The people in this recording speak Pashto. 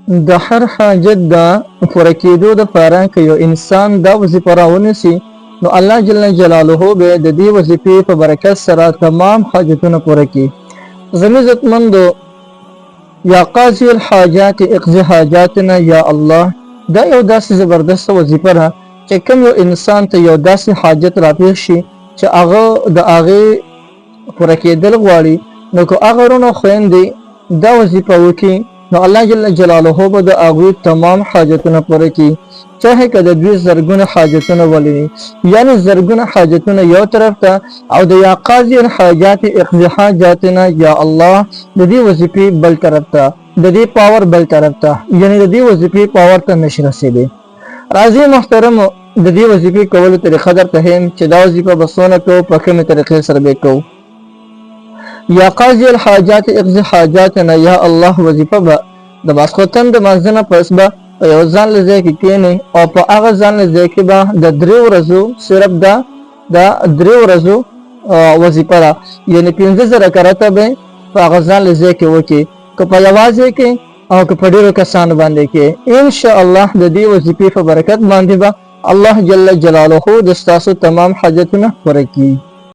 د هر حاجت د پوره کېدو دپاره که یو انسان دا وظیفه راونیسي نو الله جل جلاله به د دې وظیفې په برکت سره تمام حاجتونه پوره کړي. زموږ عزتمندو، یا قاضي الحاجات اقضي حاجاتنا یا الله، دا یو داسې زبردسته وظیفه ده چې کوم یو انسان ته یو داسې حاجت راپېښ شي چې هغه د هغې پوره کېدل غواړي، نو که هغه وروڼه خویندې دا وظیفه وکړي نو الله جل جلاله به د هغوی تمام حاجتونه پوره کړي، چاهې که د دوی زرګونه حاجتونه ولري، یعنې زرګونه حاجتونه یو طرف ته او د یا قاضي الحاجات اقضي حاجاتنا یا الله د دې وظیفې بل طرف ته، د دې پاور بل طرف ته، یعنې د دې وظیفې پاور ته نشي رسېدی. راځئ محترمو، د دې وظیفې کولو طریقه درته ښیم چې دا وظیفه به څونه کوو، په کومې طریقې سره به یې کوو. یا قاضي الحاجات اقضي حاجاتنا یا الله وظیفه به د ماسخوتن د مانځه نه پس به په یو ځان له ځای کې کښېنئ او په هغه ځان له ځای کې به د 3 ورځو صرف د 3 ورځو وظیفه ده، یعنې 15 رکعته به په هغه ځان له ځای کې وکړي، که په یوازې کې او که په ډېرو کسانو باندې کې. انشاءالله د دې وظیفې په برکت باندې به الله جل جلاله د ستاسو تمام حاجتونه پوره کړي.